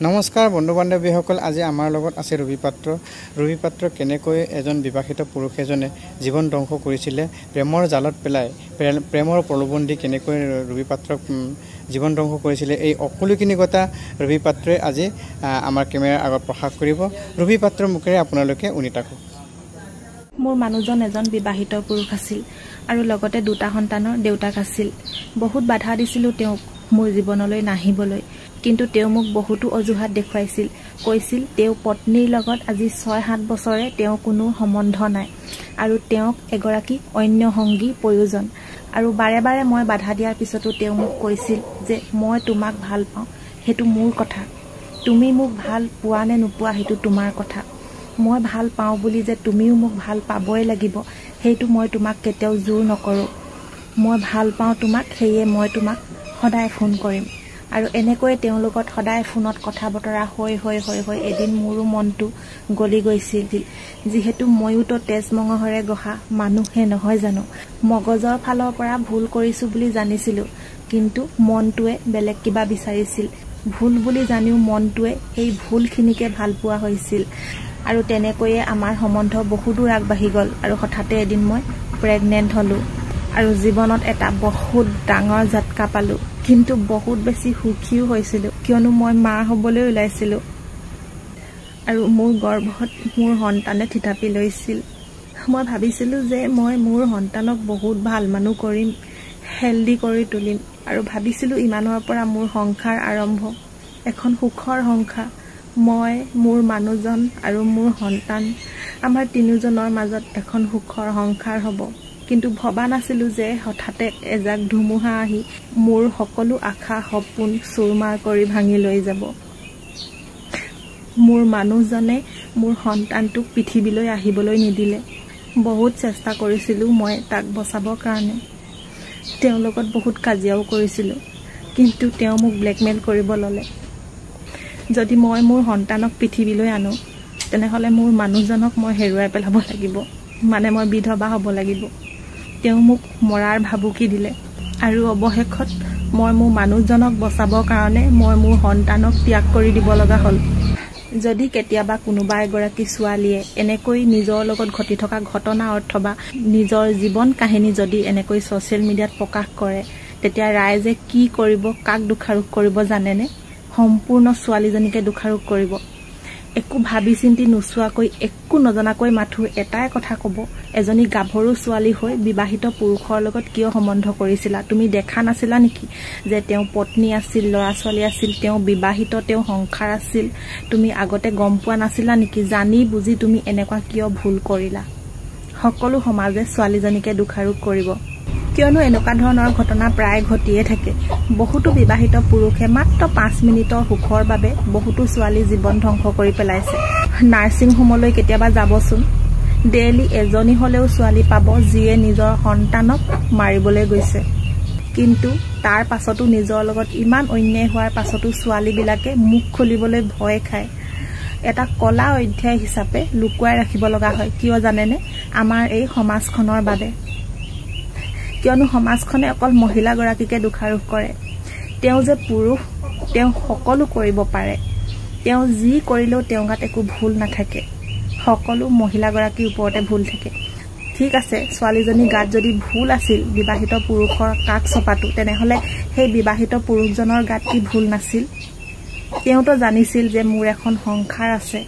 নমস্কাৰ বন্ধু বান্ধৱীসকল, আজি আমাৰ লগত আছে ৰবি পাত্ৰ। ৰবি পাত্ৰ কেনেকৈ এজন বিবাহিত পুৰুষ এজনে জীৱন ধ্বংস কৰিছিলে, প্ৰেমৰ জালত পেলাই প্ৰেমৰ প্ৰলোভন দি কেনেকৈ ৰবি পাত্ৰক জীৱন ধ্বংস কৰিছিলে, এই সকলোখিনি কথা ৰবি পাত্ৰই আজি আমাৰ কেমেৰাৰ আগত প্ৰকাশ কৰিব। ৰবি পাত্ৰৰ মুখেৰে আপোনালোকে শুনি থাকক। মোৰ মানুহজন এজন বিবাহিত পুৰুষ আছিল আৰু লগতে দুটা সন্তানৰ দেউতাক আছিল। বহুত বাধা দিছিলোঁ তেওঁক মোৰ জীৱনলৈ নাহিবলৈ, কিন্তু তেওঁ মোক বহুতো অজুহাত দেখুৱাইছিল। কৈছিল তেওঁ পত্নীৰ লগত আজি ৬-৭ বছৰে তেওঁ কোনো সম্বন্ধ নাই আৰু তেওঁক এগৰাকী অন্য সংগী প্ৰয়োজন। আৰু বাৰে বাৰে মই বাধা দিয়াৰ পিছতো তেওঁ মোক কৈছিল যে মই তোমাক ভাল পাওঁ, সেইটো মোৰ কথা। তুমি মোক ভাল পোৱা নে নোপোৱা সেইটো তোমাৰ কথা। মই ভাল পাওঁ বুলি যে তুমিও মোক ভাল পাবই লাগিব সেইটো মই তোমাক কেতিয়াও জোৰ নকৰোঁ। মই ভাল পাওঁ তোমাক, সেয়ে মই তোমাক সদায় ফোন কৰিম। আৰু এনেকৈয়ে তেওঁৰ লগত সদায় ফোনত কথা বতৰা হৈ এদিন মোৰো মনটো গলি গৈছিল। যিহেতু ময়োতো তেজ মঙহেৰে গঢ়া মানুহে নহয় জানো, মগজৰ ফালৰ পৰা ভুল কৰিছোঁ বুলি জানিছিলোঁ, কিন্তু মনটোৱে বেলেগ কিবা বিচাৰিছিল। ভুল বুলি জানিও মনটোৱে সেই ভুলখিনিকে ভাল পোৱা হৈছিল। আৰু তেনেকৈয়ে আমাৰ সম্বন্ধ বহু দূৰ আগবাঢ়ি গ'ল আৰু হঠাতে এদিন মই প্ৰেগনেণ্ট হ'লোঁ আৰু জীৱনত এটা বহুত ডাঙৰ ঝটকা পালোঁ। কিন্তু বহুত বেছি সুখীও হৈছিলোঁ, কিয়নো মই মা হ'বলৈ ওলাইছিলোঁ আৰু মোৰ গৰ্ভত মোৰ সন্তানে থিতাপি লৈছিল। মই ভাবিছিলোঁ যে মই মোৰ সন্তানক বহুত ভাল মানুহ কৰিম, হেল্ডি কৰি তুলিম আৰু ভাবিছিলোঁ ইমানৰ পৰা মোৰ সংসাৰ আৰম্ভ, এখন সুখৰ সংসাৰ। মই, মোৰ মানুহজন আৰু মোৰ সন্তান, আমাৰ তিনিওজনৰ মাজত এখন সুখৰ সংসাৰ হ'ব। কিন্তু ভবা নাছিলোঁ যে হঠাতে এজাক ধুমুহা আহি মোৰ সকলো আশা সপোন চুৰমাৰ কৰি ভাঙি লৈ যাব। মোৰ মানুহজনে মোৰ সন্তানটোক পৃথিৱীলৈ আহিবলৈ নিদিলে। বহুত চেষ্টা কৰিছিলোঁ মই তাক বচাবৰ কাৰণে, তেওঁৰ লগত বহুত কাজিয়াও কৰিছিলোঁ, কিন্তু তেওঁ মোক ব্লেকমেইল কৰিব ল'লে। যদি মই মোৰ সন্তানক পৃথিৱীলৈ আনো তেনেহ'লে মোৰ মানুহজনক মই হেৰুৱাই পেলাব লাগিব, মানে মই বিধৱা হ'ব লাগিব। তেওঁ মোক মৰাৰ ভাবুকি দিলে আৰু অৱশেষত মই মোৰ মানুহজনক বচাবৰ কাৰণে মই মোৰ সন্তানক ত্যাগ কৰি দিব লগা হ'ল। যদি কেতিয়াবা কোনোবা এগৰাকী ছোৱালীয়ে এনেকৈ নিজৰ লগত ঘটি থকা ঘটনা অথবা নিজৰ জীৱন কাহিনী যদি এনেকৈ ছ'চিয়েল মিডিয়াত প্ৰকাশ কৰে, তেতিয়া ৰাইজে কি কৰিব, কাক দোষাৰোপ কৰিব জানেনে? সম্পূৰ্ণ ছোৱালীজনীকে দোষাৰোপ কৰিব। একো ভাবি চিন্তি নোচোৱাকৈ, একো নজনাকৈ মাথো এটাই কথা ক'ব, এজনী গাভৰু ছোৱালী হৈ বিবাহিত পুৰুষৰ লগত কিয় সম্বন্ধ কৰিছিলা? তুমি দেখা নাছিলা নেকি যে তেওঁ পত্নী আছিল, ল'ৰা ছোৱালী আছিল, তেওঁ বিবাহিত, তেওঁ সংসাৰ আছিল? তুমি আগতে গম পোৱা নাছিলা নেকি? জানি বুজি তুমি এনেকুৱা কিয় ভুল কৰিলা? সকলো সমাজে ছোৱালীজনীকে দোষাৰোপ কৰিব, কিয়নো এনেকুৱা ধৰণৰ ঘটনা প্ৰায় ঘটিয়ে থাকে। বহুতো বিবাহিত পুৰুষে মাত্ৰ 5 মিনিটৰ সুখৰ বাবে বহুতো ছোৱালী জীৱন ধ্বংস কৰি পেলাইছে। নাৰ্ছিং হোমলৈ কেতিয়াবা যাবচোন, ডেইলি এজনী হ'লেও ছোৱালী পাব যিয়ে নিজৰ সন্তানক মাৰিবলৈ গৈছে। কিন্তু তাৰ পাছতো নিজৰ লগত ইমান অন্যায় হোৱাৰ পাছতো ছোৱালীবিলাকে মুখ খুলিবলৈ ভয় খায়। এটা কলা অধ্যায় হিচাপে লুকুৱাই ৰাখিব লগা হয়। কিয় জানেনে? আমাৰ এই সমাজখনৰ বাবে। কিয়নো সমাজখনে অকল মহিলাগৰাকীকে দোষাৰোপ কৰে। তেওঁ যে পুৰুষ, তেওঁ সকলো কৰিব পাৰে, তেওঁ যি কৰিলেও তেওঁৰ গাত একো ভুল নাথাকে। সকলো মহিলাগৰাকীৰ ওপৰতে ভুল থাকে। ঠিক আছে, ছোৱালীজনীৰ গাত যদি ভুল আছিল বিবাহিত পুৰুষৰ কাষ চপাটো, তেনেহ'লে সেই বিবাহিত পুৰুষজনৰ গাত কি ভুল নাছিল? তেওঁতো জানিছিল যে মোৰ এখন সংসাৰ আছে।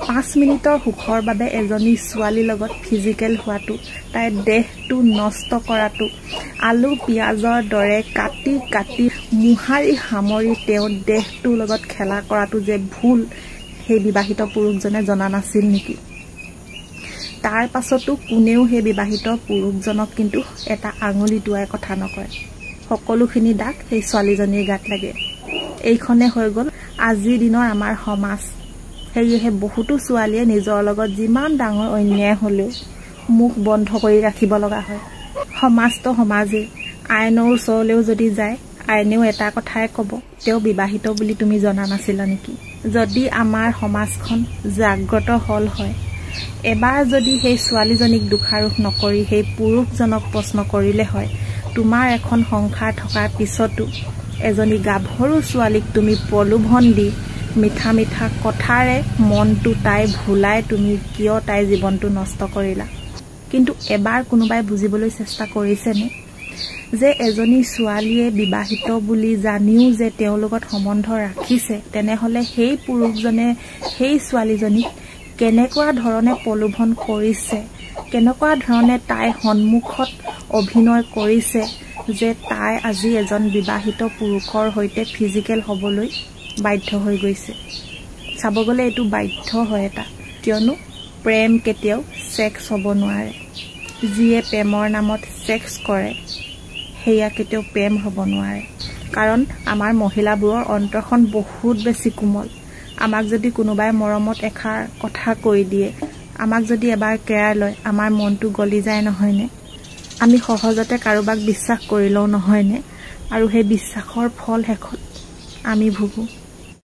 5 মিনিটৰ সুখৰ বাবে এজনী ছোৱালীৰ লগত ফিজিকেল হোৱাটো, তাইৰ দেহটো নষ্ট কৰাটো, আলু পিঁয়াজৰ দৰে কাটি কাটি মোহাৰি সামৰি তেওঁৰ দেহটোৰ লগত খেলা কৰাটো যে ভুল, সেই বিবাহিত পুৰুষজনে জনা নাছিল নেকি? তাৰ পাছতো কোনেও সেই বিবাহিত পুৰুষজনক কিন্তু এটা আঙুলি টোৱাই কথা নকয়। সকলোখিনি দাগ সেই ছোৱালীজনীৰ গাত লাগে। এইখনে হৈ গ'ল আজিৰ দিনৰ আমাৰ সমাজ। সেয়েহে বহুতো ছোৱালীয়ে নিজৰ লগত যিমান ডাঙৰ অন্যায় হ'লেও মুখ বন্ধ কৰি ৰাখিব লগা হয়। সমাজটো সমাজেই, আইনৰ ওচৰলৈও যদি যায়, আইনেও এটা কথাই ক'ব, তেওঁ বিবাহিত বুলি তুমি জনা নাছিলা নেকি? যদি আমাৰ সমাজখন জাগ্ৰত হ'ল হয়, এবাৰ যদি সেই ছোৱালীজনীক দোষাৰোপ নকৰি সেই পুৰুষজনক প্ৰশ্ন কৰিলে হয়, তোমাৰ এখন সংসাৰ থকাৰ পিছতো এজনী গাভৰু ছোৱালীক তুমি প্ৰলোভন দি মিঠা মিঠা কথাৰে মনটো তাই ভুলাই তুমি কিয় তাই জীৱনটো নষ্ট কৰিলা কিন্তু এবাৰ কোনোবাই বুজিবলৈ চেষ্টা কৰিছেনে যে এজনী ছোৱালীয়ে বিবাহিত বুলি জানিও যে তেওঁৰ লগত সম্বন্ধ ৰাখিছে তেনেহলে সেই পুৰুষজনে সেই ছোৱালীজনীক কেনেকুৱা ধৰণে প্ৰলোভন কৰিছে কেনেকুৱা ধৰণে তাই সন্মুখত অভিনয় কৰিছে যে তাই আজি এজন বিবাহিত পুৰুষৰ সৈতে ফিজিক্যাল হ'বলৈ বাধ্য হৈ গৈছে চাব গ'লে এইটো বাধ্য হয় এটা কিয়নো প্ৰেম কেতিয়াও সেক্স হ'ব নোৱাৰে যিয়ে প্ৰেমৰ নামত সেক্স কৰে হেয়া কেতিয়াও প্ৰেম হ'ব নোৱাৰে কাৰণ আমাৰ মহিলাবোৰৰ অন্তৰখন বহুত বেছি কোমল আমাক যদি কোনোবাই মৰমত এখাৰ কথা কৈ দিয়ে আমাক যদি এবাৰ কেয়াৰ লয় আমাৰ মনটো গলি যায় নহয়নে আমি সহজতে কাৰোবাক বিশ্বাস কৰিলও নহয়নে আৰু সেই বিশ্বাসৰ ফল হেখত আমি ভুগো